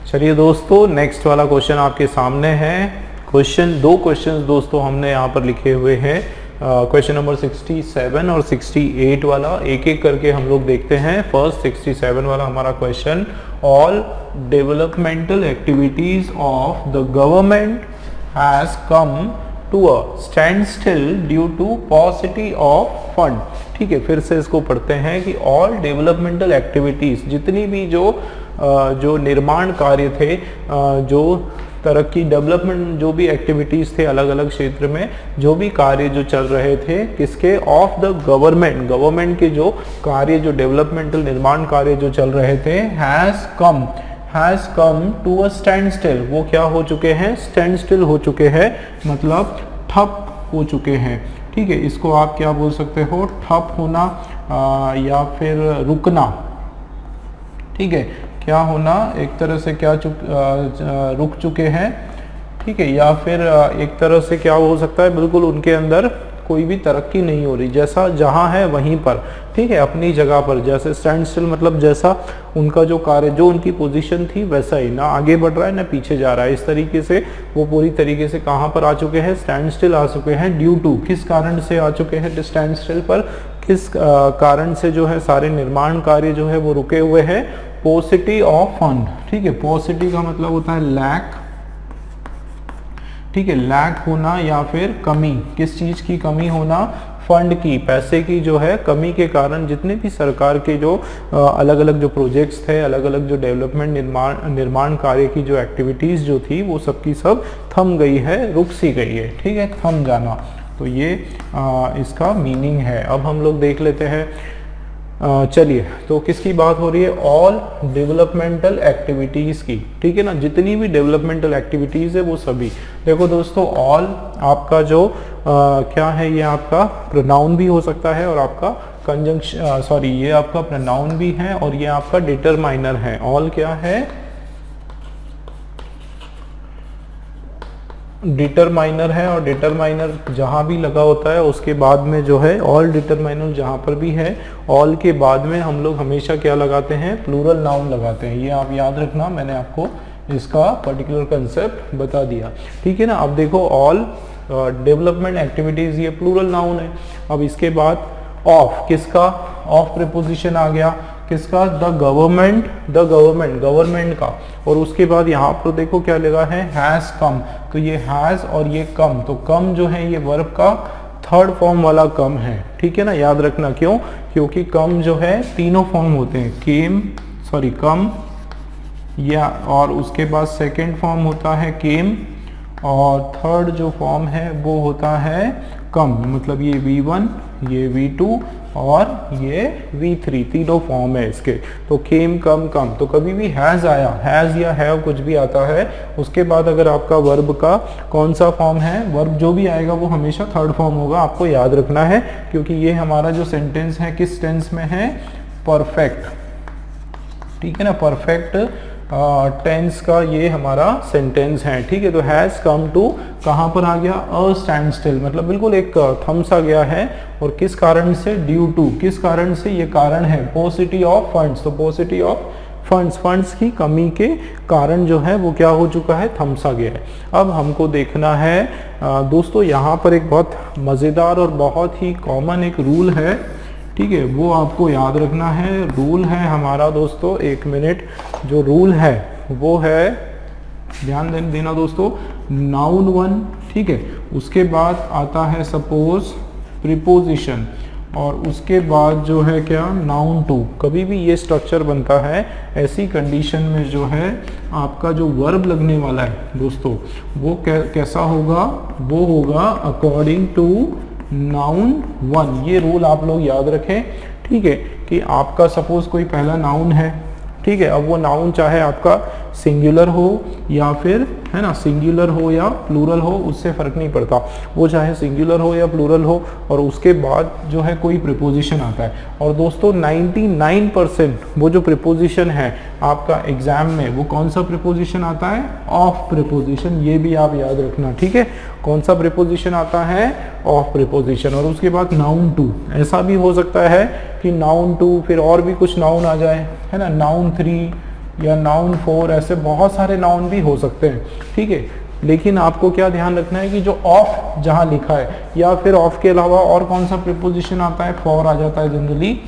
चलिए दोस्तों, नेक्स्ट वाला क्वेश्चन आपके सामने है। दो क्वेश्चन दोस्तों हमने यहाँ पर लिखे हुए हैं। क्वेश्चन नंबर 67 और 68 वाला एक एक करके हम लोग देखते हैं। फर्स्ट 67 वाला हमारा question, all developmental activities of the government has come to a standstill due to paucity of fund. ठीक है, फिर से इसको पढ़ते हैं कि ऑल डेवलपमेंटल एक्टिविटीज, जितनी भी जो निर्माण कार्य थे, जो तरक्की डेवलपमेंट जो भी एक्टिविटीज थे अलग अलग क्षेत्र में, जो भी कार्य जो चल रहे थे किसके, ऑफ द गवर्नमेंट के जो कार्य, जो डेवलपमेंटल निर्माण कार्य जो चल रहे थे, has come to a standstill, वो क्या हो चुके हैं, स्टैंड स्टिल हो चुके हैं, मतलब ठप हो चुके हैं। ठीक है, इसको आप क्या बोल सकते हो, ठप होना या फिर रुकना। ठीक है, क्या होना, एक तरह से क्या रुक चुके हैं। ठीक है, या फिर एक तरह से क्या हो सकता है, बिल्कुल उनके अंदर कोई भी तरक्की नहीं हो रही, जैसा जहां है वहीं पर। ठीक है, अपनी जगह पर, जैसे स्टैंड स्टिल मतलब जैसा उनका जो कार्य, जो उनकी पोजीशन थी वैसा ही, ना आगे बढ़ रहा है ना पीछे जा रहा है, इस तरीके से वो पूरी तरीके से कहां पर आ चुके हैं, स्टैंड स्टिल आ चुके हैं। ड्यू टू, किस कारण से आ चुके हैं स्टैंड स्टिल पर, किस कारण से जो है सारे निर्माण कार्य जो है वो रुके हुए हैं, पॉसिटी ऑफ फंड। ठीक है, पॉसिटी का मतलब होता है लैक। ठीक है, लैक होना या फिर कमी, किस चीज की कमी होना, फंड की, पैसे की जो है कमी के कारण जितने भी सरकार के जो अलग अलग जो प्रोजेक्ट्स थे, अलग अलग जो डेवलपमेंट निर्माण कार्य की जो एक्टिविटीज जो थी वो सबकी सब थम गई है, रुक सी गई है। ठीक है, थम जाना, तो ये इसका मीनिंग है। अब हम लोग देख लेते हैं। चलिए, तो किसकी बात हो रही है, ऑल डेवलपमेंटल एक्टिविटीज की। ठीक है ना, जितनी भी डेवलपमेंटल एक्टिविटीज है वो सभी। देखो दोस्तों, ऑल आपका जो क्या है, ये आपका प्रोनाउन भी हो सकता है और आपका कंजंक्शन, ये आपका प्रोनाउन भी है और ये आपका डिटरमाइनर है। ऑल क्या है, डिटरमाइनर है, और डिटरमाइनर जहां भी लगा होता है उसके बाद में जो है, ऑल डिटरमाइनर जहां पर भी है, ऑल के बाद में हम लोग हमेशा क्या लगाते हैं, प्लूरल नाउन लगाते हैं। ये आप याद रखना, मैंने आपको इसका पर्टिकुलर कंसेप्ट बता दिया। ठीक है ना। अब देखो, ऑल डेवलपमेंट एक्टिविटीज, ये प्लूरल नाउन है। अब इसके बाद ऑफ, किसका, ऑफ प्रीपोजिशन आ गया, किसका, द गवर्नमेंट का। और उसके बाद यहाँ पर देखो क्या लगा है, हैज कम, तो ये हैज और ये कम, तो कम जो है ये वर्ब का थर्ड फॉर्म वाला कम है। ठीक है ना, याद रखना, क्यों, क्योंकि कम जो है तीनों फॉर्म होते हैं, कम, या और उसके बाद सेकेंड फॉर्म होता है केम, और थर्ड जो फॉर्म है वो होता है कम, मतलब ये V1, ये V2 और ये V3, तीनों फॉर्म है इसके। तो केम, कम, कम, तो कभी भी हैज आया, हैज या हैव कुछ भी आता है, उसके बाद अगर आपका वर्ब का कौन सा फॉर्म है, वर्ब जो भी आएगा वो हमेशा थर्ड फॉर्म होगा, आपको याद रखना है। क्योंकि ये हमारा जो सेंटेंस है किस टेंस में है, परफेक्ट। ठीक है ना, परफेक्ट टेंस का ये हमारा सेंटेंस है। ठीक है, तो हैज कम टू कहाँ पर आ गया, अ स्टैंड स्टिल, मतलब बिल्कुल एक थम सा गया है। और किस कारण से, ड्यू टू, किस कारण से, ये कारण है पॉसिटी ऑफ फंड्स, तो पॉसिटी ऑफ फंड्स की कमी के कारण जो है वो क्या हो चुका है, थम सा गया है। अब हमको देखना है दोस्तों, यहाँ पर एक बहुत मज़ेदार और बहुत ही कॉमन एक रूल है। ठीक है, वो आपको याद रखना है। रूल है हमारा दोस्तों, एक मिनट, जो रूल है वो है, ध्यान देना दोस्तों, नाउन 1, ठीक है, उसके बाद आता है सपोज प्रीपोजिशन, और उसके बाद जो है क्या, नाउन 2। कभी भी ये स्ट्रक्चर बनता है, ऐसी कंडीशन में जो है आपका जो वर्ब लगने वाला है दोस्तों, वो कैसा होगा, वो होगा अकॉर्डिंग टू नाउन 1। ये रूल आप लोग याद रखें। ठीक है, कि आपका सपोज कोई पहला नाउन है, ठीक है, अब वो नाउन चाहे आपका सिंगुलर हो या फिर, है ना, सिंगुलर हो या प्लूरल हो, उससे फर्क नहीं पड़ता, वो चाहे सिंगुलर हो या प्लूरल हो, और उसके बाद जो है कोई प्रीपोजिशन आता है। और दोस्तों 99% वो जो प्रीपोजिशन है आपका एग्जाम में, वो कौन सा प्रीपोजिशन आता है, ऑफ प्रीपोजिशन। ये भी आप याद रखना, ठीक है, कौन सा प्रीपोजिशन आता है, ऑफ प्रीपोजिशन। और उसके बाद नाउन 2, ऐसा भी हो सकता है कि नाउन 2 फिर और भी कुछ नाउन आ जाए, है ना, नाउन 3, या नाउन फॉर, ऐसे बहुत सारे नाउन भी हो सकते हैं, ठीक है। लेकिन आपको क्या ध्यान रखना है कि जो ऑफ जहाँ लिखा है, या फिर ऑफ के अलावा और कौन सा प्रीपोजिशन आता है, फॉर आ जाता है जनरली,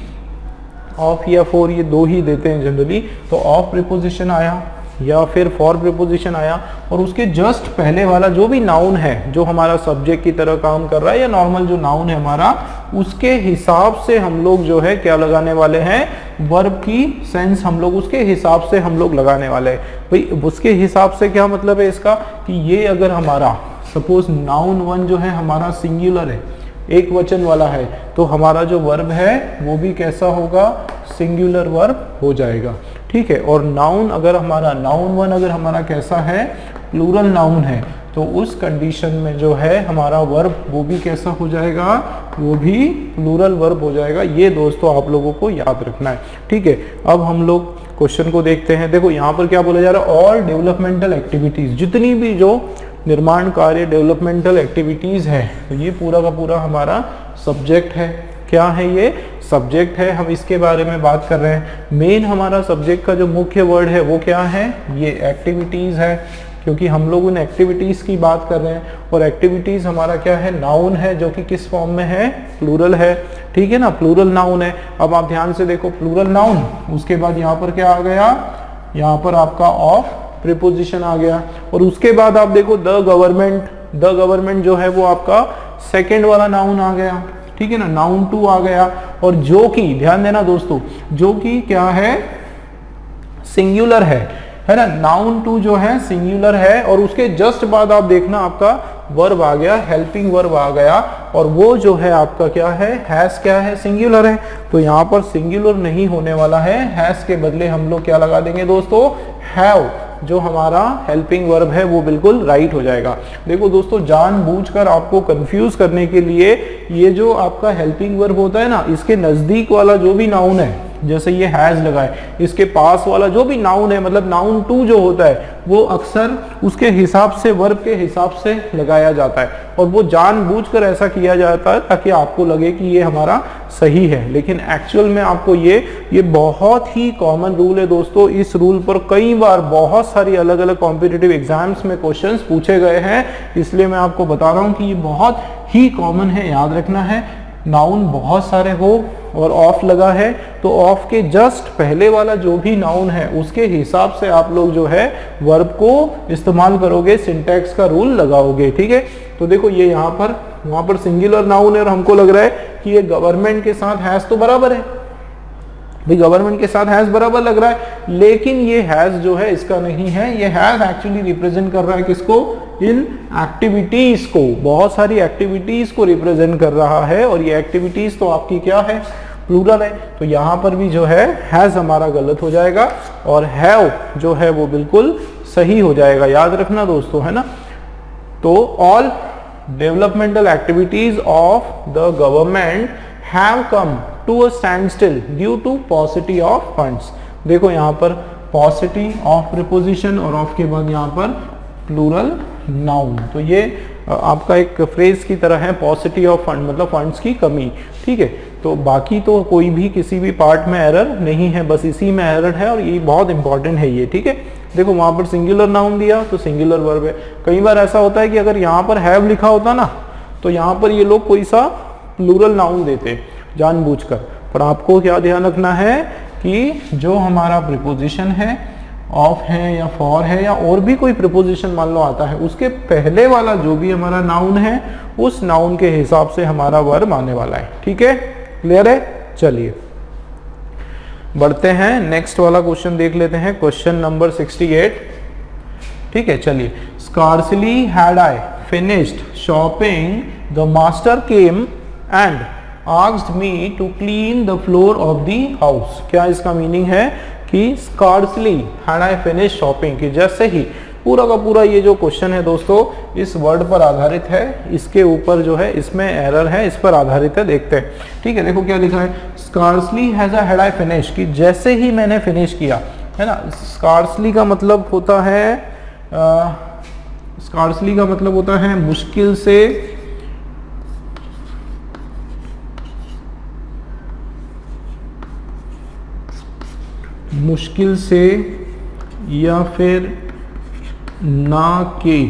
ऑफ या फॉर ये दो ही देते हैं जनरली। तो ऑफ प्रीपोजिशन आया या फिर फॉर प्रीपोजिशन आया, और उसके जस्ट पहले वाला जो भी नाउन है जो हमारा सब्जेक्ट की तरह काम कर रहा है, या नॉर्मल जो नाउन है हमारा, उसके हिसाब से हम लोग जो है क्या लगाने वाले हैं, वर्ब की सेंस हम लोग उसके हिसाब से हम लोग लगाने वाले हैं। भाई उसके हिसाब से क्या मतलब है इसका, कि ये अगर हमारा सपोज नाउन वन जो है हमारा सिंगुलर है, एक वचन वाला है, तो हमारा जो वर्ब है वो भी कैसा होगा, सिंगुलर वर्ब हो जाएगा, ठीक है। और नाउन अगर हमारा नाउन वन अगर हमारा कैसा है, प्लूरल नाउन है, तो उस कंडीशन में जो है हमारा वर्ब वो भी कैसा हो जाएगा, वो भी प्लूरल वर्ब हो जाएगा। ये दोस्तों आप लोगों को याद रखना है, ठीक है। अब हम लोग क्वेश्चन को देखते हैं। देखो यहाँ पर क्या बोला जा रहा है, ऑल डेवलपमेंटल एक्टिविटीज, जितनी भी जो निर्माण कार्य डेवलपमेंटल एक्टिविटीज है, तो ये पूरा का पूरा हमारा सब्जेक्ट है। क्या है ये, सब्जेक्ट है। हम इसके बारे में बात कर रहे हैं। मेन हमारा सब्जेक्ट का जो मुख्य वर्ड है वो क्या है, ये एक्टिविटीज है, क्योंकि हम लोग उन एक्टिविटीज की बात कर रहे हैं, और एक्टिविटीज हमारा क्या है, नाउन है, जो कि किस फॉर्म में है, प्लूरल है, ठीक है ना, प्लूरल नाउन है। अब आप ध्यान से देखो, प्लूरल नाउन, उसके बाद यहाँ पर क्या आ गया, यहाँ पर आपका ऑफ प्रीपोजिशन आ गया, और उसके बाद आप देखो द गवर्नमेंट, द गवर्नमेंट जो है वो आपका सेकेंड वाला नाउन आ गया, ठीक है ना, नाउन टू आ गया, और जो कि ध्यान देना दोस्तों, जो कि क्या है, सिंगुलर है ना, नाउन टू जो है सिंगुलर है, और उसके जस्ट बाद आप देखना आपका वर्ब आ गया, हेल्पिंग वर्ब आ गया, और वो जो है आपका क्या है, हैज क्या है, सिंगुलर है। तो यहाँ पर सिंगुलर नहीं होने वाला है, हैज के बदले हम लोग क्या लगा देंगे दोस्तों, हैव, जो हमारा हेल्पिंग वर्ब है वो बिल्कुल राइट हो जाएगा। देखो दोस्तों, जानबूझकर आपको कंफ्यूज करने के लिए ये जो आपका हेल्पिंग वर्ब होता है ना, इसके नजदीक वाला जो भी नाउन है, जैसे ये हैज लगा है, इसके पास वाला जो भी नाउन है, मतलब नाउन टू जो होता है, वो अक्सर उसके हिसाब से, वर्ब के हिसाब से लगाया जाता है, और वो जानबूझकर ऐसा किया जाता है ताकि आपको लगे कि ये हमारा सही है। लेकिन एक्चुअल में आपको ये बहुत ही कॉमन रूल है दोस्तों। इस रूल पर कई बार बहुत सारी अलग अलग कॉम्पिटिटिव एग्जाम्स में क्वेश्चंस पूछे गए हैं, इसलिए मैं आपको बता रहा हूँ कि ये बहुत ही कॉमन है, याद रखना है। नाउन बहुत सारे हो और ऑफ लगा है, तो ऑफ के जस्ट पहले वाला जो भी नाउन है उसके हिसाब से आप लोग जो है वर्ब को इस्तेमाल करोगे, सिंटैक्स का रूल लगाओगे, ठीक है। तो देखो ये यहाँ पर, वहां पर सिंगुलर नाउन है, और हमको लग रहा है कि ये गवर्नमेंट के साथ हैज तो बराबर है, भाई गवर्नमेंट के साथ हैज बराबर लग रहा है, लेकिन ये हैज जो है इसका नहीं है, ये हैज एक्चुअली रिप्रेजेंट कर रहा है किसको, इन एक्टिविटीज को, बहुत सारी एक्टिविटीज को रिप्रेजेंट कर रहा है, और ये एक्टिविटीज तो आपकी क्या है, प्लूरल है। तो यहाँ पर भी जो है हैज हमारा गलत हो जाएगा, और हैव जो है वो बिल्कुल सही हो जाएगा, याद रखना दोस्तों, है ना। तो all developmental activities of the government have come to a standstill due to paucity of funds. देखो यहाँ पर पॉसिटी ऑफ प्रीपोजिशन, और ऑफ के बाद यहाँ पर प्लूरल नाउन, तो ये आपका एक फ्रेज की तरह है, पॉसिटी ऑफ फंड मतलब फंड्स की कमी, ठीक है। तो बाकी तो कोई भी किसी भी पार्ट में एरर नहीं है, बस इसी में एरर है, और ये बहुत इंपॉर्टेंट है ये, ठीक है। देखो वहां पर सिंगुलर नाउन दिया तो सिंगुलर वर्ब है। कई बार ऐसा होता है कि अगर यहाँ पर हैव लिखा होता ना, तो यहाँ पर ये लोग कोई सा प्लूरल नाउन देते जानबूझकर, पर आपको क्या ध्यान रखना है कि जो हमारा प्रीपोजिशन है, ऑफ है या फॉर है या और भी कोई प्रीपोजिशन मान लो आता है, उसके पहले वाला जो भी हमारा नाउन है, उस नाउन के हिसाब से हमारा वर्ब आने वाला है, ठीक है, क्लियर है। चलिए बढ़ते हैं, नेक्स्ट वाला क्वेश्चन देख लेते हैं, क्वेश्चन नंबर 68, ठीक है। चलिए, scarcely had I finished shopping the master came and asked me to clean the floor of the house. क्या इसका मीनिंग है कि scarcely had I finish shopping, कि जैसे ही, पूरा का पूरा ये जो क्वेश्चन है दोस्तों इस वर्ड पर आधारित है, इसके ऊपर जो है इसमें एरर है, इस पर आधारित है, देखते हैं, ठीक है। देखो क्या लिखा है, scarcely has had I finish, कि जैसे ही मैंने फिनिश किया, है ना। स्कार्सली का मतलब होता है, स्कार्सली का मतलब होता है मुश्किल से, मुश्किल से या फिर ना के,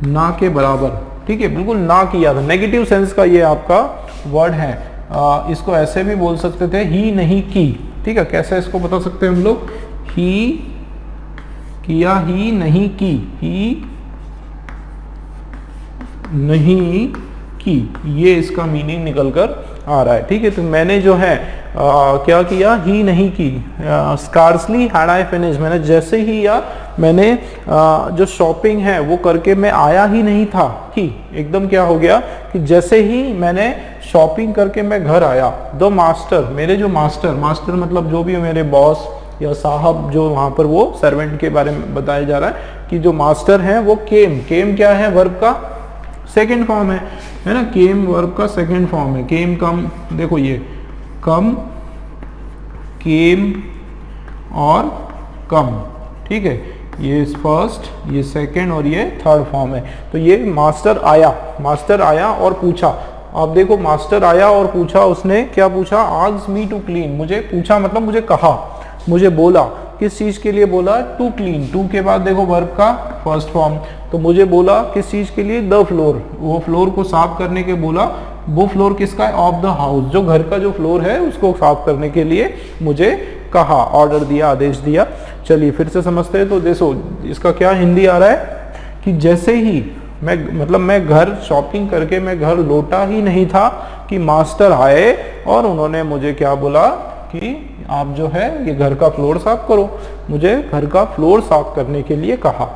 ना के बराबर, ठीक है, बिल्कुल ना किया था, नेगेटिव सेंस का ये आपका वर्ड है। इसको ऐसे भी बोल सकते थे, ही नहीं की, ठीक है। कैसे इसको बता सकते हैं हम लोग, ही किया, ही नहीं की, ही नहीं की, ये इसका मीनिंग निकल कर आ रहा है, ठीक है। तो मैंने जो है क्या किया, ही नहीं की, स्कार्सली हैड आई फिनिश, मैंने जैसे ही या मैंने जो शॉपिंग है वो करके मैं आया ही नहीं था, कि एकदम क्या हो गया कि जैसे ही मैंने शॉपिंग करके मैं घर आया, द मास्टर, मेरे जो मास्टर मतलब जो भी मेरे बॉस या साहब, जो वहां पर वो सर्वेंट के बारे में बताया जा रहा है कि जो मास्टर हैं वो केम क्या है, वर्ब का सेकेंड फॉर्म है ना, केम वर्ब का सेकेंड फॉर्म है। केम कम, देखो ये कम, केम और कम, ठीक है, ये फर्स्ट, ये सेकेंड और ये थर्ड फॉर्म है। तो ये मास्टर आया और पूछा, आप देखो मास्टर आया और पूछा, उसने क्या पूछा, आस्क्ड मी टू क्लीन, मुझे पूछा मतलब मुझे कहा, मुझे बोला, किस चीज के लिए बोला, टू क्लीन, टू के बाद देखो वर्ब का फर्स्ट फॉर्म, तो मुझे बोला किस चीज के लिए, द फ्लोर, वो फ्लोर को साफ करने के बोला, वो फ्लोर किसका है, ऑफ द हाउस, जो घर का जो फ्लोर है उसको साफ करने के लिए मुझे कहा, ऑर्डर दिया, आदेश दिया। चलिए फिर से समझते हैं। तो देखो इसका क्या हिंदी आ रहा है कि जैसे ही मैं घर शॉपिंग करके मैं घर लौटा ही नहीं था कि मास्टर आए और उन्होंने मुझे क्या बोला कि आप जो है ये घर का फ्लोर साफ करो, मुझे घर का फ्लोर साफ करने के लिए कहा,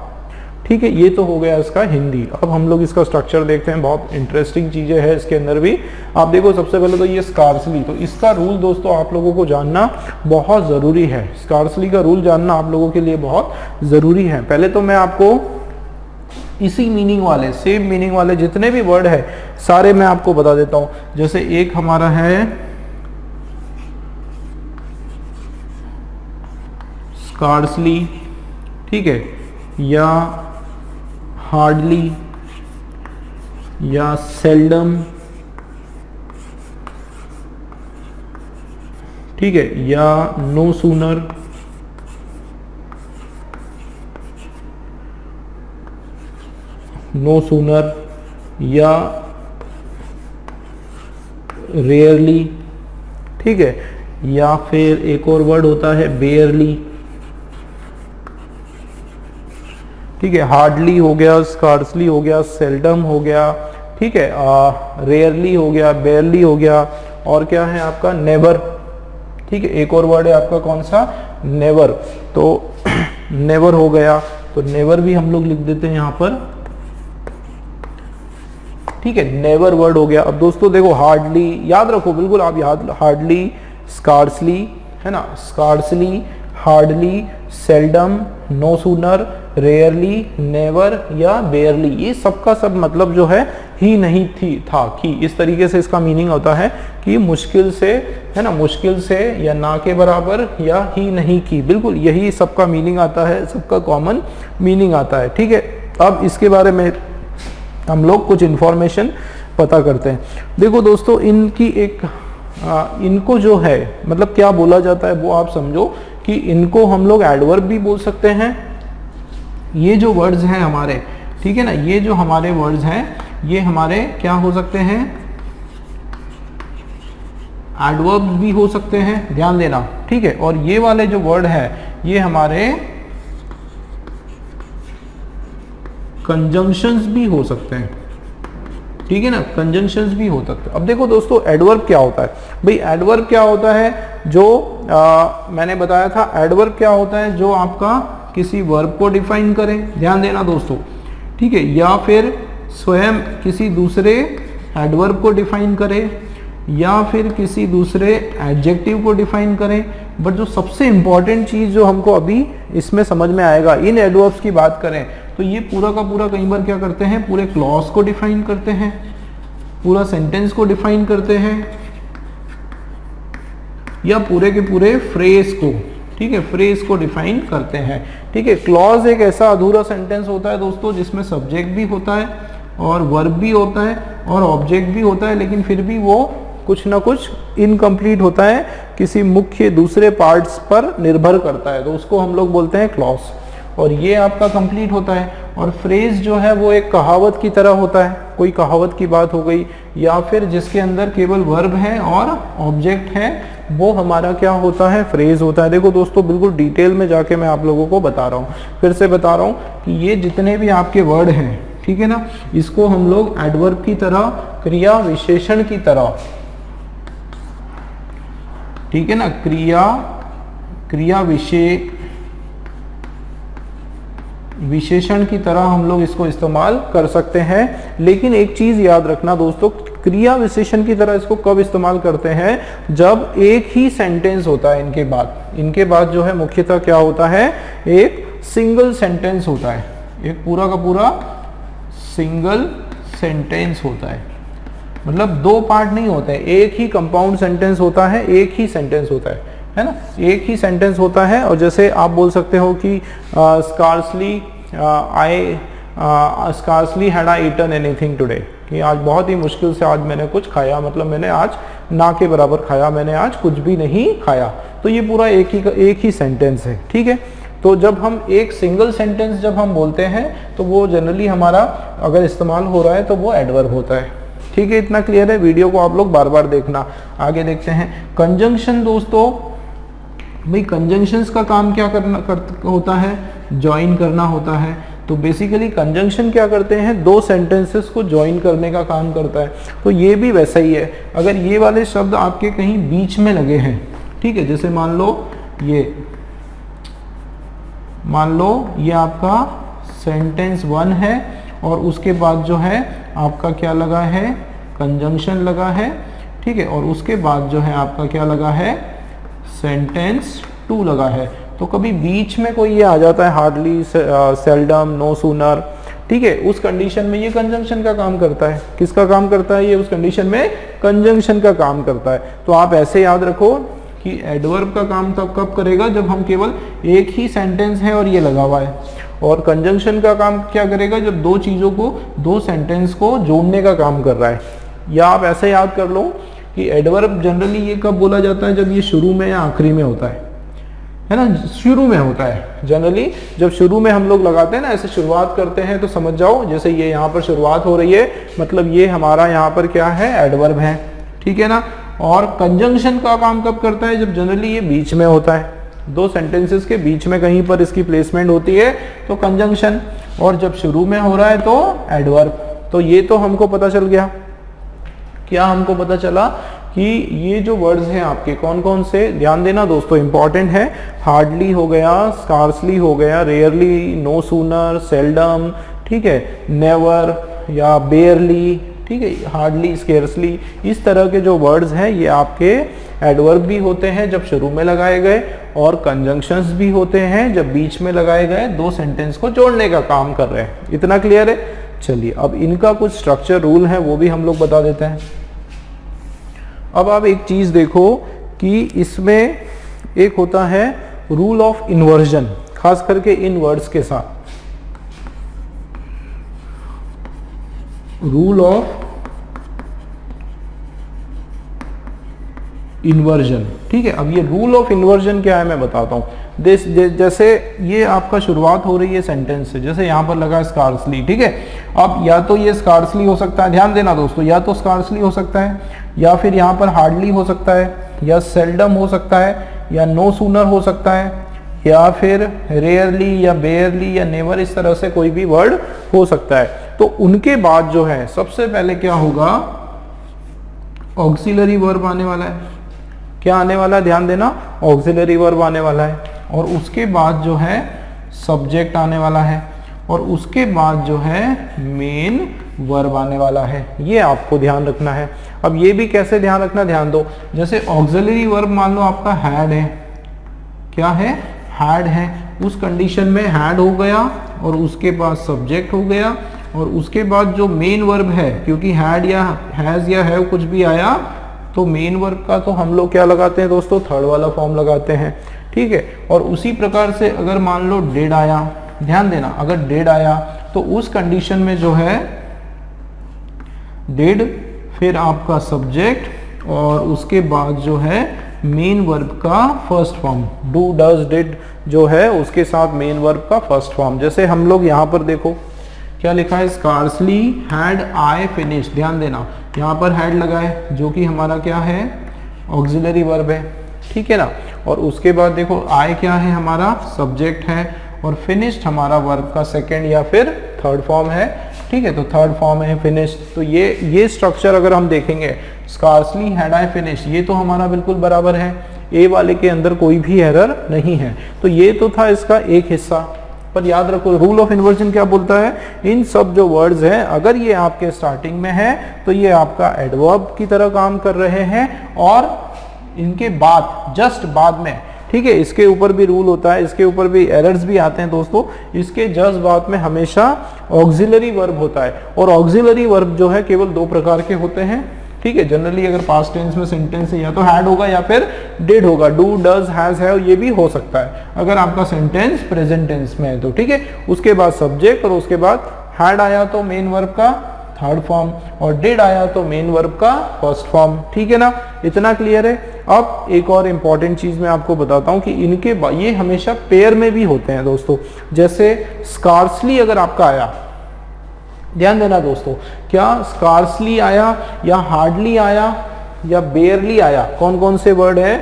ठीक है। ये तो हो गया इसका हिंदी। अब हम लोग इसका स्ट्रक्चर देखते हैं, बहुत इंटरेस्टिंग चीजें हैं इसके अंदर भी। आप देखो सबसे पहले तो ये स्कार्सली, तो इसका रूल दोस्तों आप लोगों को जानना बहुत जरूरी है, स्कार्सली का रूल जानना आप लोगों के लिए बहुत जरूरी है। पहले तो मैं आपको इसी मीनिंग वाले, सेम मीनिंग वाले जितने भी वर्ड है सारे मैं आपको बता देता हूं। जैसे एक हमारा है स्कार्सली, ठीक है, या हार्डली, या सेल्डम, ठीक है, या नो सूनर, या रेयरली, ठीक है, या फिर एक और वर्ड होता है बेयरली, ठीक है, हार्डली हो गया, स्कार्सली हो गया, सेल्डम हो गया, ठीक है, रेयरली हो गया, बेयरली हो गया, और क्या है आपका नेवर, ठीक है, एक और वर्ड है आपका कौन सा, नेवर, तो नेवर हो गया, तो नेवर भी हम लोग लिख देते हैं यहां पर, ठीक है, नेवर वर्ड हो गया। अब दोस्तों देखो हार्डली याद रखो, बिल्कुल आप याद, हार्डली, स्कार्सली, है ना, scarcely, hardly, seldom, no sooner, rarely, never या बेयरली, ये सबका सब मतलब जो है ही नहीं थी था कि, इस तरीके से इसका मीनिंग होता है कि मुश्किल से, है ना, मुश्किल से या ना के बराबर या ही नहीं की, बिल्कुल यही सबका मीनिंग आता है, सबका कॉमन मीनिंग आता है, ठीक है। अब इसके बारे में हम लोग कुछ इंफॉर्मेशन पता करते हैं। देखो दोस्तों इनकी एक इनको जो है मतलब क्या बोला जाता है वो आप समझो कि इनको हम लोग एडवर्ब भी बोल सकते हैं। ये जो वर्ड्स हैं हमारे, ठीक है ना, ये जो हमारे वर्ड्स हैं ये हमारे क्या हो सकते हैं, एडवर्ब भी हो सकते हैं, ध्यान देना, ठीक है। और ये वाले जो वर्ड है ये हमारे कंजंक्शंस भी हो सकते हैं, ठीक है ना, कंजंक्शंस भी हो सकते हैं। अब देखो दोस्तों एडवर्ब क्या होता है, भाई एडवर्ब क्या होता है, जो मैंने बताया था एडवर्ब क्या होता है, जो आपका किसी वर्ब को डिफाइन करे, ध्यान देना दोस्तों, ठीक है, या फिर स्वयं किसी दूसरे एडवर्ब को डिफाइन करे या फिर किसी दूसरे एडजेक्टिव को डिफाइन करें। बट जो सबसे इंपॉर्टेंट चीज जो हमको अभी इसमें समझ में आएगा, इन एडवर्ब्स की बात करें तो ये पूरा का पूरा कई बार क्या करते हैं, पूरे क्लॉज को डिफाइन करते हैं, पूरा सेंटेंस को डिफाइन करते हैं, या पूरे के पूरे फ्रेज को, ठीक है, फ्रेज को डिफाइन करते हैं, ठीक है। क्लॉज एक ऐसा अधूरा सेंटेंस होता है दोस्तों जिसमें सब्जेक्ट भी होता है और वर्ब भी होता है और ऑब्जेक्ट भी होता है, लेकिन फिर भी वो कुछ ना कुछ इनकम्प्लीट होता है, किसी मुख्य दूसरे पार्ट्स पर निर्भर करता है, तो उसको हम लोग बोलते हैं क्लॉज। और ये आपका कंप्लीट होता है। और फ्रेज जो है वो एक कहावत की तरह होता है, कोई कहावत की बात हो गई, या फिर जिसके अंदर केवल वर्ब है और ऑब्जेक्ट है, वो हमारा क्या होता है, फ्रेज होता है। देखो दोस्तों, बिल्कुल डिटेल में जाके मैं आप लोगों को बता रहा हूँ, फिर से बता रहा हूँ कि ये जितने भी आपके वर्ड हैं, ठीक है ना, इसको हम लोग एडवर्ब की तरह, क्रिया विशेषण की तरह, ठीक है ना, क्रिया विशेषण की तरह हम लोग इसको इस्तेमाल कर सकते हैं। लेकिन एक चीज याद रखना दोस्तों, क्रिया विशेषण की तरह इसको कब इस्तेमाल करते हैं, जब एक ही सेंटेंस होता है इनके बाद जो है मुख्यतः क्या होता है, एक सिंगल सेंटेंस होता है, एक पूरा का पूरा सिंगल सेंटेंस होता है। मतलब दो पार्ट नहीं होते हैं, एक ही कंपाउंड सेंटेंस होता है, एक ही सेंटेंस होता है ना, एक ही सेंटेंस होता है। और जैसे आप बोल सकते हो कि scarcely had I eaten anything today, कि आज बहुत ही मुश्किल से आज मैंने कुछ खाया, मतलब मैंने आज ना के बराबर खाया, मैंने आज कुछ भी नहीं खाया। तो ये पूरा एक ही सेंटेंस है, ठीक है। तो जब हम एक सिंगल सेंटेंस जब हम बोलते हैं तो वो जनरली हमारा अगर इस्तेमाल हो रहा है तो वो एडवर्ब होता है, ठीक है। इतना क्लियर है। वीडियो को आप लोग बार बार देखना। आगे देखते हैं कंजंक्शन। दोस्तों भाई कंजंक्शंस का काम क्या होता है, ज्वाइन करना होता है। तो बेसिकली कंजंक्शन क्या करते हैं, दो सेंटेंसेस को ज्वाइन करने का काम करता है। तो ये भी वैसा ही है। अगर ये वाले शब्द आपके कहीं बीच में लगे हैं, ठीक है, जैसे मान लो ये आपका सेंटेंस 1 है और उसके बाद जो है आपका क्या लगा है, कंजंक्शन लगा है, ठीक है, और उसके बाद जो है आपका क्या लगा है, सेंटेंस 2 लगा है। तो कभी बीच में कोई ये आ जाता है, हार्डली, सेल्डम, नो सूनर, ठीक है, उस कंडीशन में ये कंजंक्शन का काम करता है। किसका काम करता है ये, उस कंडीशन में कंजंक्शन का काम करता है। तो आप ऐसे याद रखो कि एडवर्ब का काम तब कब करेगा, जब हम केवल एक ही सेंटेंस है और ये लगा हुआ है। और कंजंक्शन का काम क्या करेगा, जब दो चीज़ों को, दो सेंटेंस को जोड़ने का काम कर रहा है। या आप ऐसे याद कर लो कि एडवर्ब जनरली ये कब बोला जाता है, जब ये शुरू में या आखिरी में होता है ना, शुरू में होता है। जनरली जब शुरू में हम लोग लगाते हैं ना, ऐसे शुरुआत करते हैं, तो समझ जाओ जैसे ये यहाँ पर शुरुआत हो रही है, मतलब ये हमारा यहाँ पर क्या है, एडवर्ब है, ठीक है ना। और कंजंक्शन का काम कब करता है, जब जनरली ये बीच में होता है, दो सेंटेंसेस के बीच में कहीं पर इसकी प्लेसमेंट होती है तो कंजंक्शन, और जब शुरू में हो रहा है तो एडवर्ब। तो ये तो हमको पता चल गया। क्या हमको पता चला कि ये जो वर्ड्स हैं आपके कौन कौन से, ध्यान देना दोस्तों, इंपॉर्टेंट है। हार्डली हो गया, स्कार्सली हो गया, रेयरली, नो सूनर, सेल्डम, ठीक है, नेवर या बेयरली, ठीक है, हार्डली, स्केर्सली, इस तरह के जो वर्ड्स हैं ये आपके एडवर्ब भी होते हैं जब शुरू में लगाए गए, और कंजंक्शंस भी होते हैं जब बीच में लगाए गए, दो सेंटेंस को जोड़ने का काम कर रहे हैं। इतना क्लियर है। चलिए अब इनका कुछ स्ट्रक्चर रूल है वो भी हम लोग बता देते हैं। अब आप एक चीज देखो कि इसमें एक होता है रूल ऑफ इन्वर्जन, खास करके इन वर्ड्स के साथ, रूल ऑफ इन्वर्जन, ठीक है। अब ये रूल ऑफ इन्वर्जन क्या है मैं बताता हूँ। जैसे ये आपका शुरुआत हो रही है सेंटेंस से, जैसे यहाँ पर लगा स्कार्सली, ठीक है। अब या तो ये स्कार्सली हो सकता है, ध्यान देना दोस्तों, या तो स्कार्सली हो सकता है, या फिर यहाँ पर हार्डली हो सकता है, या सेल्डम हो सकता है, या नो सूनर हो सकता है, या फिर रेयरली या बेयरली या नेवर, इस तरह से कोई भी वर्ड हो सकता है। तो उनके बाद जो है सबसे पहले क्या होगा, ऑक्सिलरी वर्ब आने वाला है। क्या आने वाला है, ध्यान देना, ऑक्सिलरी वर्ब आने वाला है। और उसके बाद जो है सब्जेक्ट आने वाला है, और उसके बाद जो है मेन वर्ब आने वाला है। ये आपको ध्यान रखना है। अब ये भी कैसे ध्यान रखना, ध्यान दो। जैसे ऑक्सिलरी वर्ब मान लो आपका हैड है, क्या है, हैड है, उस कंडीशन में हैड हो गया और उसके बाद सब्जेक्ट हो गया, और उसके बाद जो मेन वर्ब है, क्योंकि हैड या हैज या हैव कुछ भी आया तो मेन वर्ब का तो हम लोग क्या लगाते हैं दोस्तों, थर्ड वाला फॉर्म लगाते हैं, ठीक है। और उसी प्रकार से अगर मान लो डेड आया, ध्यान देना, अगर डेड आया तो उस कंडीशन में जो है डेड, फिर आपका सब्जेक्ट, और उसके बाद जो है मेन वर्ब का first form, do does did जो है उसके साथ मेन वर्ब का फर्स्ट फॉर्म। जैसे हम लोग यहाँ पर देखो क्या लिखा है, स्कार्सली हैड आई फिनिश, ध्यान देना यहाँ पर हैड लगा है जो कि हमारा क्या है, ऑक्सिलरी वर्ब है, ठीक है ना। और उसके बाद देखो आई क्या है, हमारा सब्जेक्ट है, और फिनिश्ड हमारा वर्ब का सेकंड या फिर थर्ड फॉर्म है, ठीक है। तो थर्ड फॉर्म है फिनिश्ड। तो ये स्ट्रक्चर अगर हम देखेंगे, स्कार्सली हैड आई फिनिश, ये तो हमारा बिल्कुल बराबर है, ए वाले के अंदर कोई भी एरर नहीं है। तो ये तो था इसका एक हिस्सा। पर याद रखो रूल ऑफ इन्वर्जन क्या बोलता है, इन सब जो वर्ड्स हैं अगर ये आपके स्टार्टिंग में है तो ये आपका एडवर्ब की तरह काम कर रहे हैं, और इनके बाद जस्ट बाद में, ठीक है, इसके ऊपर भी रूल होता है, इसके ऊपर भी एरर्स भी आते हैं दोस्तों, इसके जस्ट बाद में हमेशा ऑक्सिलरी वर्ब होता है। और ऑक्सिलरी वर्ब जो है केवल दो प्रकार के होते हैं, ठीक है। जनरली अगर पास्ट टेंस में सेंटेंस है या तो हैड होगा या फिर डिड होगा, डू डज हैज है, ये भी हो सकता है अगर आपका सेंटेंस प्रेजेंट टेंस में है तो, ठीक है। उसके बाद सब्जेक्ट, और उसके बाद हैड आया तो मेन वर्ब का थर्ड फॉर्म, और डिड आया तो मेन वर्ब का फर्स्ट फॉर्म, ठीक है ना। इतना क्लियर है। अब एक और इंपॉर्टेंट चीज मैं आपको बताता हूं कि इनके ये हमेशा पेयर में भी होते हैं दोस्तों। जैसे स्कार्सली अगर आपका आया, ध्यान देना दोस्तों, क्या स्कार्सली आया या हार्डली आया या बेयरली आया, कौन कौन से वर्ड है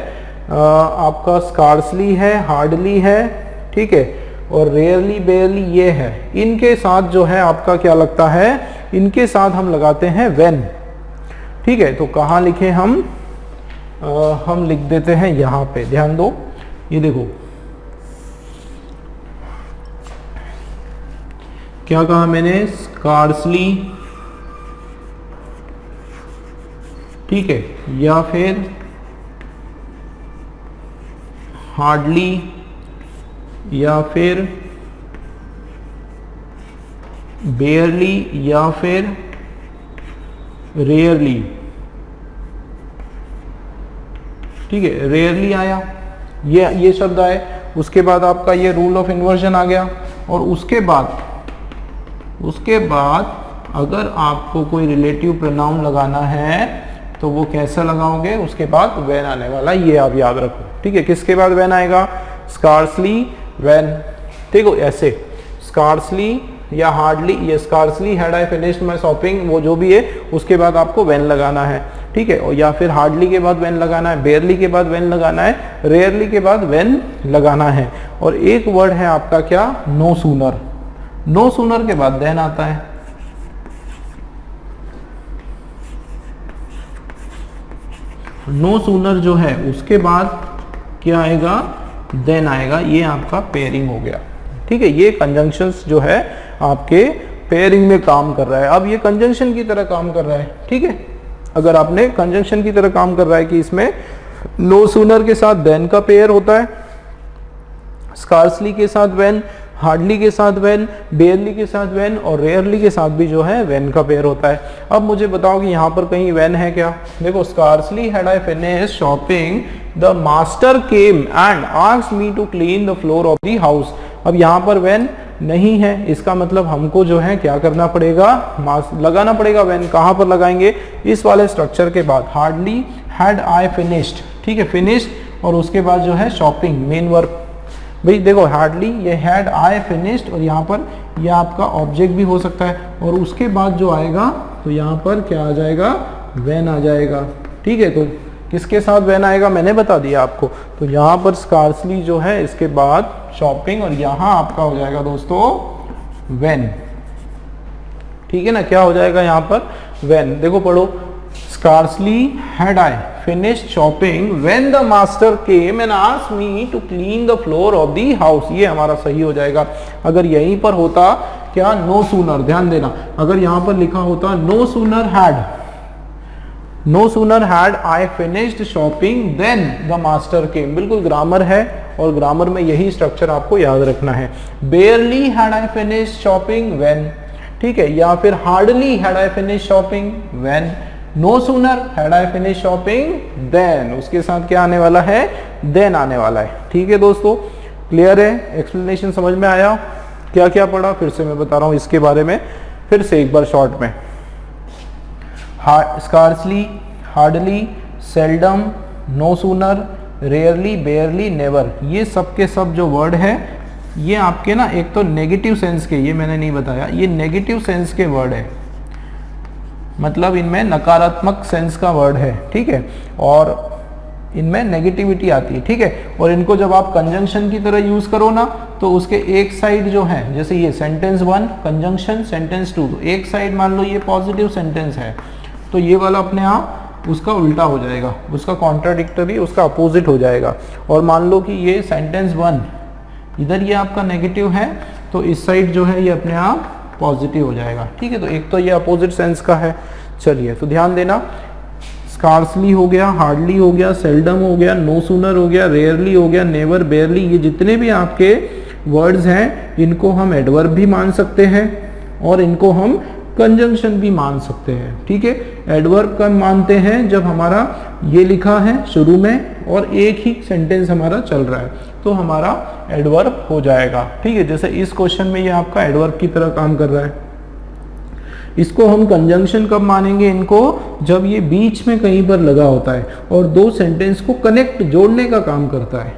आपका, स्कार्सली है, हार्डली है, ठीक है, और रेयरली बेयरली ये है। इनके साथ जो है आपका क्या लगता है, इनके साथ हम लगाते हैं व्हेन, ठीक है। तो कहाँ लिखे हम लिख देते हैं यहाँ पे, ध्यान दो, ये देखो क्या कहा मैंने, स्कार्सली, ठीक है, या फिर हार्डली, या फिर बेयरली, या फिर रेयरली, ठीक है, रेयरली आया, ये शब्द आए। उसके बाद आपका ये रूल ऑफ इन्वर्जन आ गया। और उसके बाद अगर आपको कोई रिलेटिव प्रोनाउन लगाना है तो वो कैसा लगाओगे, उसके बाद व्हेन आने वाला, ये आप याद रखो, ठीक है। किसके बाद व्हेन आएगा, स्कार्सली व्हेन, देखो ऐसे स्कार्सली या हार्डली, ये scarcely had I finished my shopping, वो जो भी है उसके बाद आपको व्हेन लगाना है, ठीक है। और या फिर हार्डली के बाद व्हेन लगाना है, बेयरली के बाद व्हेन लगाना है, रेयरली के बाद व्हेन लगाना है। और एक वर्ड है आपका क्या, नो सूनर, नो सूनर के बाद देन आता है, नो सूनर जो है उसके बाद क्या आएगा, देन आएगा। ये आपका पेयरिंग हो गया, ठीक है। ये कंजंक्शंस जो है आपके पेयरिंग में काम कर रहा है। अब ये कंजंक्शन की तरह काम कर रहा है, ठीक है। अगर आपने कंजंक्शन की तरह काम कर रहा है कि इसमें नो सूनर के साथ देन का पेयर होता है, स्कार्सली के साथ व्हेन, हार्डली के साथ व्हेन, बेयरली के साथ व्हेन, और रेयरली के साथ भी जो है व्हेन का पेयर होता है। अब मुझे बताओ कि यहाँ पर कहीं व्हेन है क्या, देखो scarcely had I finished shopping the master came and asked me to clean the floor of the house. अब यहाँ पर व्हेन नहीं है, इसका मतलब हमको जो है क्या करना पड़ेगा, लगाना पड़ेगा व्हेन। कहाँ पर लगाएंगे, इस वाले स्ट्रक्चर के बाद, हार्डली हैड आई फिनिश्ड, ठीक है, फिनिश्ड, और उसके बाद जो है शॉपिंग, मेन वर्ब। भाई देखो हार्डली, ये हैड आई फिनिश्ड, और यहाँ पर यह आपका ऑब्जेक्ट भी हो सकता है, और उसके बाद जो आएगा तो यहाँ पर क्या आ जाएगा, व्हेन आ जाएगा, ठीक है। तो किसके साथ व्हेन आएगा मैंने बता दिया आपको। तो यहाँ पर स्कार्सली जो है, इसके बाद शॉपिंग, और यहाँ आपका हो जाएगा दोस्तों व्हेन, ठीक है ना। क्या हो जाएगा यहाँ पर, व्हेन। देखो पढ़ो, scarcely had I finished shopping when the master came and asked me to clean the floor of the house। ये हमारा सही हो जाएगा। अगर यहीं पर होता क्या, no sooner, ध्यान देना, अगर यहाँ पर लिखा होता no sooner had I finished shopping then the master came, बिल्कुल ग्रामर है, और ग्रामर में यही स्ट्रक्चर आपको याद रखना है। barely had I finished shopping when, ठीक है, या फिर hardly had I finished shopping when, no sooner had I finished shopping then, उसके साथ क्या आने वाला है, then आने वाला है, ठीक है दोस्तों। क्लियर है, एक्सप्लेनेशन समझ में आया, क्या क्या पढ़ा फिर से मैं बता रहा हूँ इसके बारे में, फिर से एक बार शॉर्ट में। Scarcely, hardly, seldom, no sooner, rarely, barely, never, ये सब के सब जो वर्ड है ये आपके ना एक तो नेगेटिव सेंस के, ये मैंने नहीं बताया, ये नेगेटिव सेंस के वर्ड है, मतलब इनमें नकारात्मक सेंस का वर्ड है, ठीक है, और इनमें नेगेटिविटी आती है, ठीक है। और इनको जब आप कंजंक्शन की तरह यूज करो ना तो उसके एक साइड जो है, जैसे ये सेंटेंस 1 कंजंक्शन, सेंटेंस 2, तो एक साइड मान लो ये पॉजिटिव सेंटेंस है तो ये वाला अपने आप उसका उल्टा हो जाएगा, उसका कॉन्ट्राडिक्टरी, उसका अपोजिट हो जाएगा। और मान लो कि ये सेंटेंस 1 इधर ये आपका नेगेटिव है तो इस साइड जो है ये अपने आप पॉजिटिव हो जाएगा, ठीक है। तो एक तो ये अपोजिट सेंस का है। चलिए तो ध्यान देना, स्कार्सली हो गया, हार्डली हो गया, सेल्डम हो गया, नो सूनर हो गया, रेयरली हो गया, नेवर, बेयरली, ये जितने भी आपके वर्ड्स हैं इनको हम एडवर्ब भी मान सकते हैं और इनको हम कंजंक्शन भी मान सकते हैं, ठीक है। एडवर्ब कब मानते हैं, जब हमारा ये लिखा है शुरू में और एक ही सेंटेंस हमारा चल रहा है तो हमारा एडवर्ब हो जाएगा, ठीक है। जैसे इस क्वेश्चन में ये आपका एडवर्ब की तरह काम कर रहा है। इसको हम कंजंक्शन कब मानेंगे, इनको जब ये बीच में कहीं पर लगा होता है और दो सेंटेंस को कनेक्ट, जोड़ने का काम करता है,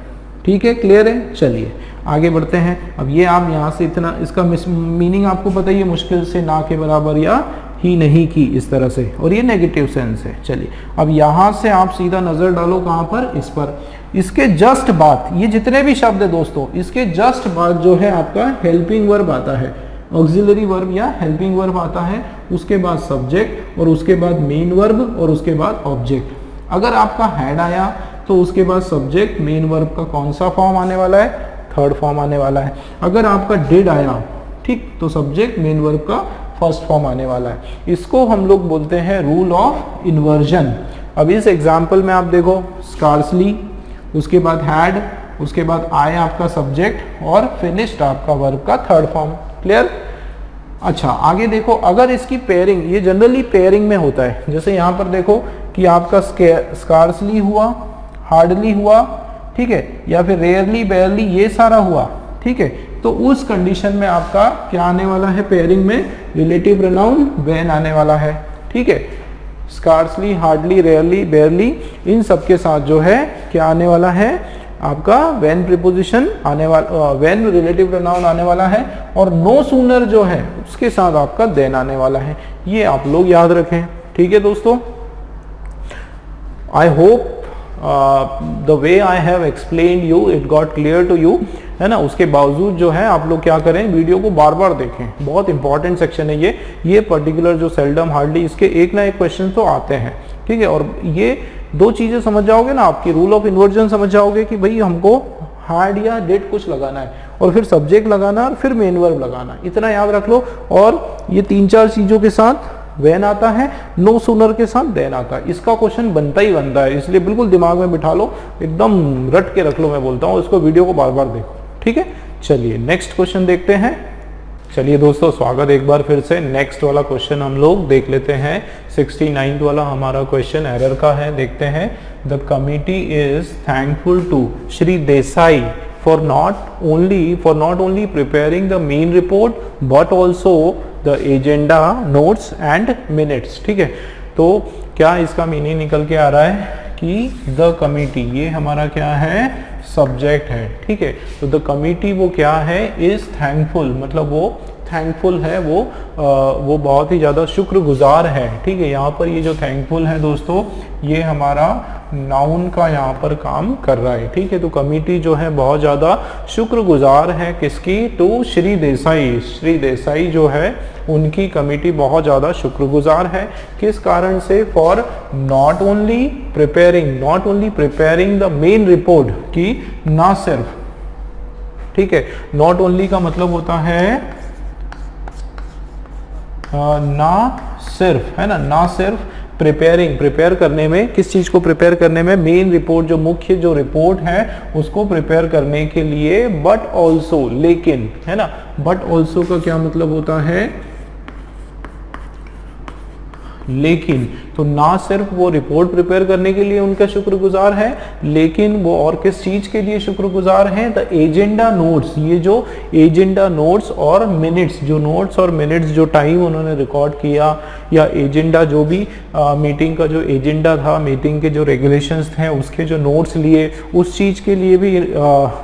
ठीक है। क्लियर है, चलिए आगे बढ़ते हैं। अब ये आप यहाँ से इतना, इसका मीनिंग आपको पता ही है, मुश्किल से ना के बराबर या ही नहीं की, इस तरह से, और ये नेगेटिव सेंस है। चलिए अब यहाँ से आप सीधा नजर डालो कहाँ पर, इस पर। इसके जस्ट बाद, ये जितने भी शब्द है दोस्तों, इसके जस्ट बाद जो है आपका हेल्पिंग वर्ब आता है, ऑक्सिलरी वर्ब या हेल्पिंग वर्ब आता है, उसके बाद सब्जेक्ट और उसके बाद मेन वर्ब और उसके बाद ऑब्जेक्ट। अगर आपका हैड आया तो उसके बाद सब्जेक्ट मेन वर्ब का कौन सा फॉर्म आने वाला है, थर्ड फॉर्म आने वाला है। अगर आपका डिड आया, ठीक, तो सब्जेक्ट मेन वर्ब का फर्स्ट फॉर्म आने वाला है। इसको हम लोग बोलते हैं रूल ऑफ इन्वर्जन। अब इस एग्जाम्पल में आप देखो, स्कार्सली, उसके बाद हैड, उसके बाद आए आपका सब्जेक्ट और फिनिश्ड आपका वर्ब का थर्ड फॉर्म। क्लियर? अच्छा आगे देखो, अगर इसकी पेयरिंग, ये जनरली पेयरिंग में होता है, जैसे यहाँ पर देखो कि आपका स्कार्सली हुआ, हार्डली हुआ, ठीक है, या फिर रेयरली, बेयरली, ये सारा हुआ, ठीक है, तो उस कंडीशन में आपका क्या आने वाला है, पेयरिंग में रिलेटिव प्रोनाउन व्हेन आने वाला है, ठीक है। स्कार्सली, हार्डली, रेयरली, बेयरली, इन सब के साथ जो है क्या आने वाला है, आपका व्हेन प्रीपोजिशन आने वाला, व्हेन रिलेटिव प्रोनाउन आने वाला है, और नो सूनर जो है उसके साथ आपका देन आने वाला है। ये आप लोग याद रखें, ठीक है दोस्तों। I hope the way I have explained you it got clear to you, है ना। उसके बावजूद जो है आप लोग क्या करें, वीडियो को बार बार देखें, बहुत इंपॉर्टेंट सेक्शन है ये पर्टिकुलर जो सेल्डम, हार्डली, इसके एक ना एक क्वेश्चन तो आते हैं, ठीक है। और ये दो चीजें समझ जाओगे ना, आपकी रूल ऑफ इन्वर्जन समझ जाओगे कि भाई हमको हार्ड या डेड कुछ लगाना है और फिर सब्जेक्ट लगाना और फिर मेन वर्ब लगाना, इतना याद रख लो। और ये तीन चार चीजों के साथ व्हेन आता है, नो सूनर के साथ देन आता है, इसका क्वेश्चन बनता ही बनता है, इसलिए बिल्कुल दिमाग में बिठा लो, एकदम रट के रख लो, मैं बोलता हूँ, इसको वीडियो को बार बार देखो, ठीक है। चलिए नेक्स्ट क्वेश्चन देखते हैं। चलिए दोस्तों स्वागत एक बार फिर से। नेक्स्ट वाला क्वेश्चन हम लोग देख लेते हैं, 69 वाला हमारा क्वेश्चन एरर का है, देखते हैं। The committee is thankful to Shri Desai for not only preparing the main report but also the agenda, notes and minutes, ठीक है। तो क्या इसका मीनिंग निकल के आ रहा है कि द कमिटी, ये हमारा क्या है, सब्जेक्ट है, ठीक है। तो द कमिटी वो क्या है, इज थैंकफुल, मतलब वो थैंकफुल है, वो बहुत ही ज़्यादा शुक्रगुजार है, ठीक है। यहाँ पर ये जो थैंकफुल है दोस्तों, ये हमारा नाउन का यहाँ पर काम कर रहा है, ठीक है। तो कमिटी जो है बहुत ज़्यादा शुक्रगुजार है, किसकी, टू श्री देसाई, श्री देसाई जो है उनकी कमिटी बहुत ज़्यादा शुक्रगुजार है, किस कारण से, for not only preparing the main report, की ना सिर्फ, ठीक है, नॉट ओनली का मतलब होता है ना सिर्फ, है ना, ना सिर्फ प्रिपेयर करने में, किस चीज को प्रिपेयर करने में, मेन रिपोर्ट, जो मुख्य जो रिपोर्ट है उसको प्रिपेयर करने के लिए, बट ऑल्सो, लेकिन, है ना, बट ऑल्सो का क्या मतलब होता है, लेकिन, तो ना सिर्फ वो रिपोर्ट प्रिपेयर करने के लिए उनका शुक्रगुजार है, लेकिन वो और किस चीज के लिए शुक्रगुजार हैं? द एजेंडा नोट्स, ये जो एजेंडा नोट्स और मिनट्स, जो नोट्स और मिनट्स जो टाइम उन्होंने रिकॉर्ड किया, या एजेंडा जो भी मीटिंग का जो एजेंडा था, मीटिंग के जो रेगुलेशंस थे उसके जो नोट्स लिए, उस चीज के लिए भी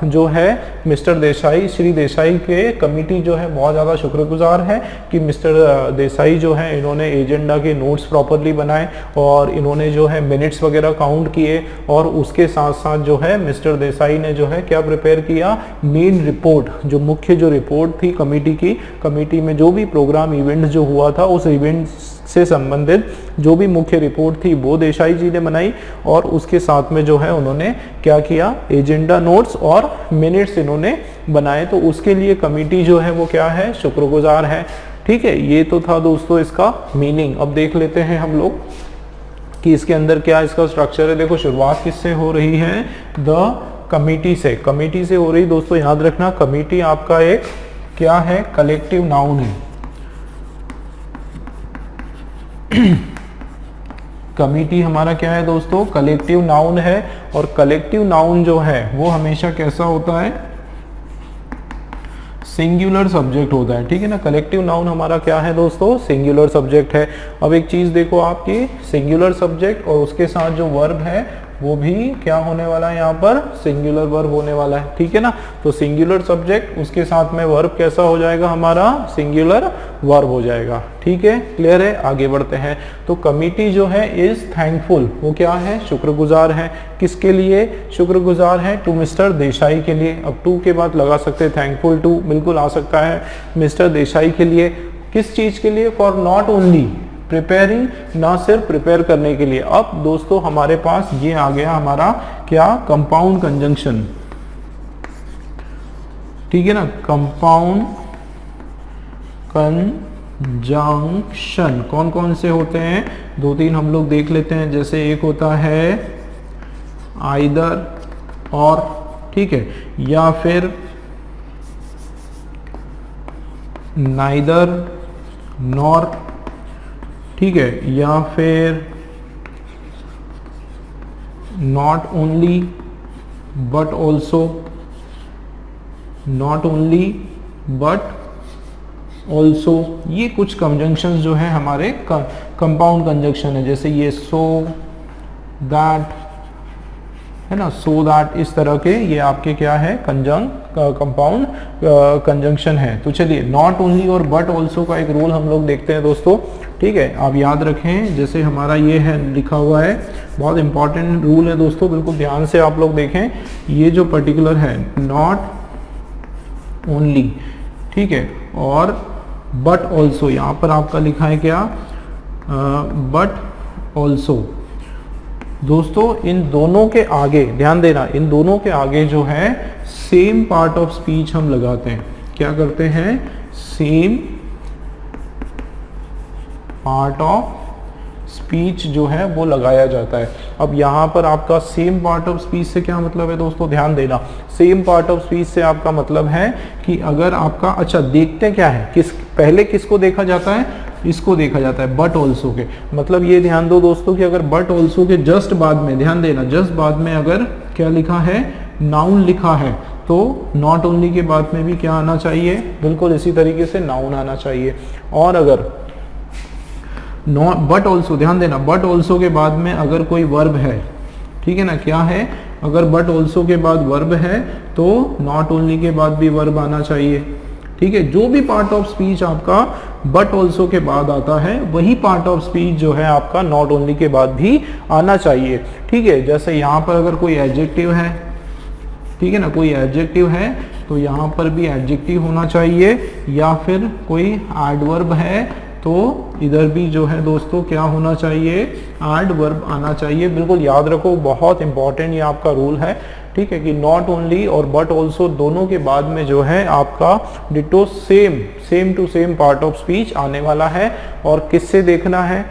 जो है मिस्टर देसाई, श्री देसाई के कमिटी जो है बहुत ज़्यादा शुक्रगुजार है कि मिस्टर देसाई जो है इन्होंने एजेंडा के नोट्स प्रॉपरली बनाए और इन्होंने जो है मिनट्स वगैरह काउंट किए, और उसके साथ साथ जो है मिस्टर देसाई ने जो है क्या प्रिपेयर किया? मेन रिपोर्ट, जो मुख्य जो रिपोर्ट थी कमेटी की, कमेटी में जो भी प्रोग्राम इवेंट जो हुआ था उस इवेंट से संबंधित जो भी मुख्य रिपोर्ट थी वो देसाई जी ने बनाई, और उसके साथ में जो है उन्होंने क्या किया? एजेंडा नोट्स और मिनट्स इन्होंने बनाए। तो उसके लिए कमेटी जो है वो क्या है? शुक्रगुजार है। ठीक है, ये तो था दोस्तों इसका मीनिंग। अब देख लेते हैं हम लोग कि इसके अंदर क्या इसका स्ट्रक्चर है। देखो, शुरुआत किससे हो रही है? द कमेटी से, कमेटी से हो रही। दोस्तों याद रखना, कमेटी आपका एक क्या है? कलेक्टिव नाउन है। कमिटी हमारा क्या है दोस्तों? कलेक्टिव नाउन है, और कलेक्टिव नाउन जो है वो हमेशा कैसा होता है? सिंगुलर सब्जेक्ट होता है। ठीक है ना, कलेक्टिव नाउन हमारा क्या है दोस्तों? सिंगुलर सब्जेक्ट है। अब एक चीज देखो आपकी, सिंगुलर सब्जेक्ट और उसके साथ जो वर्ब है वो भी क्या होने वाला है? यहाँ पर सिंगुलर वर्ब होने वाला है। ठीक है ना, तो सिंगुलर सब्जेक्ट उसके साथ में वर्ब कैसा हो जाएगा? हमारा सिंगुलर वर्ब हो जाएगा। ठीक है, क्लियर है? आगे बढ़ते हैं। तो कमिटी जो है इज थैंकफुल, वो क्या है? शुक्रगुजार है। किसके लिए शुक्रगुजार है? टू मिस्टर देसाई के लिए। अब टू के बाद लगा सकते हैं थैंकफुल टू, बिल्कुल आ सकता है। मिस्टर देसाई के लिए, किस चीज के लिए? फॉर नॉट ओनली प्रिपेयरिंग, ना सिर्फ प्रिपेयर करने के लिए। अब दोस्तों हमारे पास ये आ गया हमारा क्या? Compound conjunction. ठीक है ना, कंपाउंड कंजंक्शन कौन कौन से होते हैं? दो तीन हम लोग देख लेते हैं। जैसे एक होता है आइदर और, ठीक है, या फिर नाइदर नॉर, ठीक है, या फिर not only but also, not only but also. ये कुछ कंजंक्शंस जो है हमारे कंपाउंड कंजंक्शन है। जैसे ये सो दैट है ना, सो दैट, इस तरह के ये आपके क्या है? कंपाउंड कंजंक्शन है। तो चलिए, नॉट ओनली और बट ऑल्सो का एक रूल हम लोग देखते हैं दोस्तों। ठीक है, आप याद रखें, जैसे हमारा ये है लिखा हुआ है, बहुत इंपॉर्टेंट रूल है दोस्तों, बिल्कुल ध्यान से आप लोग देखें। ये जो पर्टिकुलर है नॉट ओनली, ठीक है, और बट ऑल्सो, यहाँ पर आपका लिखा है क्या? But also. दोस्तों इन दोनों के आगे ध्यान देना, इन दोनों के आगे जो है सेम पार्ट ऑफ स्पीच हम लगाते हैं। क्या करते हैं? सेम पार्ट ऑफ स्पीच जो है वो लगाया जाता है। अब यहाँ पर आपका सेम पार्ट ऑफ स्पीच से क्या मतलब है दोस्तों? ध्यान देना, सेम पार्ट ऑफ स्पीच से आपका मतलब है कि अगर आपका, अच्छा देखते क्या है, पहले किसको देखा जाता है? इसको देखा जाता है, बट ऑल्सो के। मतलब ये ध्यान दो दोस्तों कि अगर बट ऑल्सो के जस्ट बाद में, ध्यान देना, जस्ट बाद में अगर क्या लिखा है? नाउन लिखा है, तो नॉट ओनली के बाद में भी क्या आना चाहिए? बिल्कुल इसी तरीके से नाउन आना चाहिए। और अगर बट ऑल्सो, ध्यान देना, बट ऑल्सो के बाद में अगर कोई वर्ब है, ठीक है ना, क्या है? अगर बट ऑल्सो के बाद वर्ब है तो नॉट ओनली के बाद भी वर्ब आना चाहिए। ठीक है, जो भी पार्ट ऑफ स्पीच आपका बट ऑल्सो के बाद आता है वही पार्ट ऑफ स्पीच जो है आपका नॉट ओनली के बाद भी आना चाहिए। ठीक है, जैसे यहाँ पर अगर कोई एडजेक्टिव है, ठीक है ना, कोई एडजेक्टिव है तो यहाँ पर भी एडजेक्टिव होना चाहिए, या फिर कोई एडवर्ब है तो इधर भी जो है दोस्तों क्या होना चाहिए? एडवर्ब आना चाहिए। बिल्कुल याद रखो, बहुत इंपॉर्टेंट ये आपका रूल है। ठीक है, कि नॉट ओनली और बट ऑल्सो दोनों के बाद में जो है आपका ditto same to same part of speech आने वाला है। और किससे देखना है?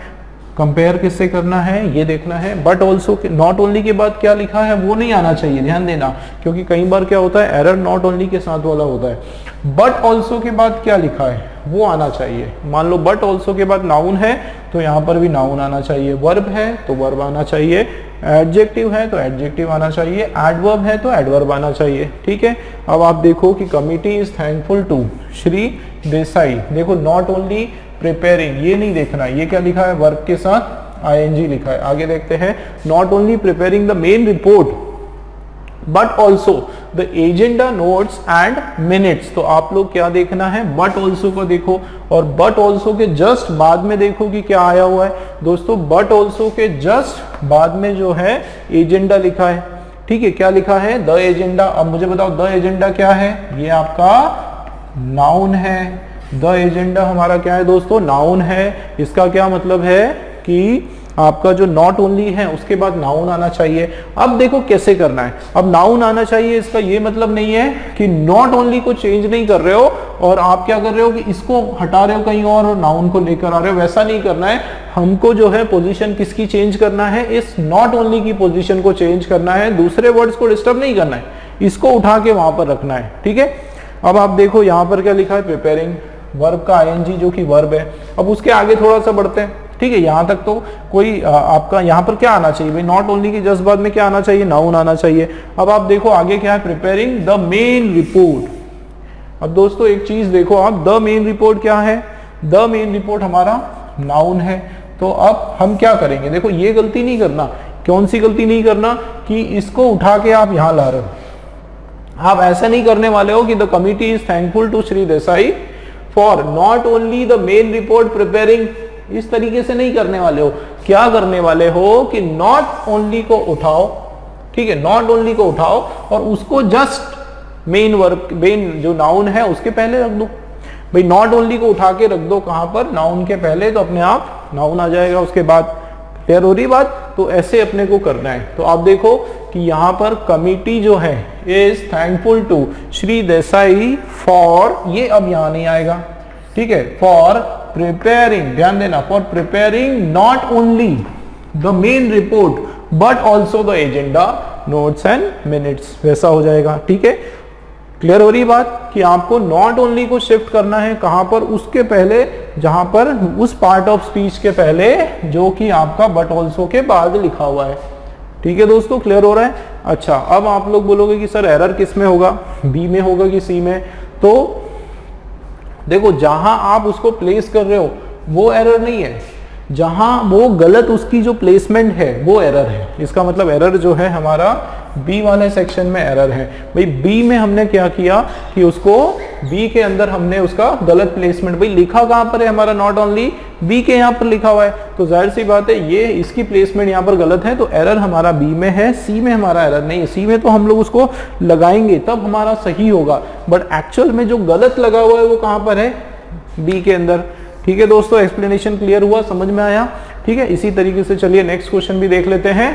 कंपेयर किससे करना है ये देखना है। बट ऑल्सो नॉट ओनली के बाद क्या लिखा है वो नहीं आना चाहिए, ध्यान देना, क्योंकि कई बार क्या होता है एरर नॉट ओनली के साथ वाला होता है। बट ऑल्सो के बाद क्या लिखा है वो आना चाहिए। मान लो बट ऑल्सो के बाद नाउन है तो यहाँ पर भी नाउन आना चाहिए, वर्ब है तो वर्ब आना चाहिए, एडजेक्टिव है तो एडजेक्टिव आना चाहिए, एडवर्ब है तो एडवर्ब आना चाहिए। ठीक है, अब आप देखो कि committee is thankful to Shri Desai. देखो नॉट ओनली प्रिपेयरिंग ये नहीं देखना, ये क्या लिखा है वर्ब के साथ आईएनजी लिखा है। आगे देखते हैं, not only preparing the main report but also the agenda notes and minutes. तो आप लोग क्या देखना है, बट ऑल्सो को देखो, और बट ऑल्सो के जस्ट बाद में देखो कि क्या आया हुआ है दोस्तों। बट ऑल्सो के जस्ट बाद में जो है एजेंडा लिखा है। ठीक है, क्या लिखा है, द एजेंडा। अब मुझे बताओ द एजेंडा क्या है, ये आपका नाउन है। द एजेंडा हमारा क्या है दोस्तों, नाउन है। इसका क्या मतलब है कि आपका जो नॉट ओनली है उसके बाद नाउन आना चाहिए। अब देखो कैसे करना है, अब नाउन आना चाहिए, इसका ये मतलब नहीं है कि नॉट ओनली को चेंज नहीं कर रहे हो और आप क्या कर रहे हो कि इसको हटा रहे हो कहीं और नाउन को लेकर आ रहे हो, वैसा नहीं करना है। हमको जो है पोजीशन किसकी चेंज करना है, इस नॉट ओनली की पोजीशन को चेंज करना है, दूसरे वर्ड्स को डिस्टर्ब नहीं करना है, इसको उठा के वहां पर रखना है। ठीक है, अब आप देखो यहाँ पर क्या लिखा है, प्रिपेयरिंग, वर्ब का आईएनजी जो कि वर्ब है। अब उसके आगे थोड़ा सा बढ़ते हैं। ठीक है, यहां तक तो कोई आपका यहां पर क्या आना चाहिए भाई, नॉट ओनली की जस्ट बाद में क्या आना चाहिए, नाउन आना चाहिए। अब आप देखो आगे क्या है, प्रिपेयरिंग द मेन रिपोर्ट। अब दोस्तों एक चीज देखो आप, द मेन रिपोर्ट क्या है, द मेन रिपोर्ट हमारा नाउन है। तो अब हम क्या करेंगे, देखो ये गलती नहीं करना। कौन सी गलती नहीं करना, कि इसको उठा के आप यहां ला रहे हो। आप ऐसा नहीं करने वाले हो कि the committee is thankful to Shri Desai for not only the main report preparing, इस तरीके से नहीं करने वाले हो। क्या करने वाले हो कि नॉट ओनली को उठाओ। ठीक है, नॉट ओनली को उठाओ और उसको जस्ट मेन वर्ब, मेन जो नाउन है उसके पहले रख दो। भाई नॉट ओनली को उठा के रख दो कहां पर, नाउन के पहले, तो अपने आप नाउन आ जाएगा उसके बाद। क्लियर हो रही बात, तो ऐसे अपने को करना है। तो आप देखो कि यहां पर कमिटी जो है is thankful to Shri Desai for, ये अब यहां नहीं आएगा। ठीक है, फॉर प्रिपेयरिंग, ध्यान देना, for preparing not only the main report but also the agenda notes and minutes, वैसा हो जाएगा। ठीक है, क्लियर हो रही बात कि आपको नॉट ओनली को शिफ्ट करना है कहां पर, उसके पहले, जहां पर उस पार्ट ऑफ स्पीच के पहले जो कि आपका बट ऑल्सो के बाद लिखा हुआ है। ठीक है दोस्तों, क्लियर हो रहा है। अच्छा, अब आप लोग बोलोगे कि सर एरर किस में होगा, बी में होगा कि सी में। तो देखो जहां आप उसको प्लेस कर रहे हो वो एरर नहीं है, जहां वो गलत उसकी जो प्लेसमेंट है वो एरर है। इसका मतलब एरर जो है हमारा बी वाले सेक्शन में एरर है। भाई बी में हमने क्या किया कि उसको बी के अंदर हमने उसका गलत प्लेसमेंट, भाई लिखा कहां पर है हमारा नॉट ओनली, बी के यहाँ पर लिखा हुआ है, तो जाहिर सी बात है ये इसकी प्लेसमेंट यहाँ पर गलत है, तो एरर हमारा बी में है, सी में हमारा एरर नहीं है। सी में तो हम लोग उसको लगाएंगे तब हमारा सही होगा, बट एक्चुअल में जो गलत लगा हुआ है वो कहां पर है, बी के अंदर। ठीक है दोस्तों, एक्सप्लेनेशन क्लियर हुआ, समझ में आया। ठीक है, इसी तरीके से चलिए नेक्स्ट क्वेश्चन भी देख लेते हैं।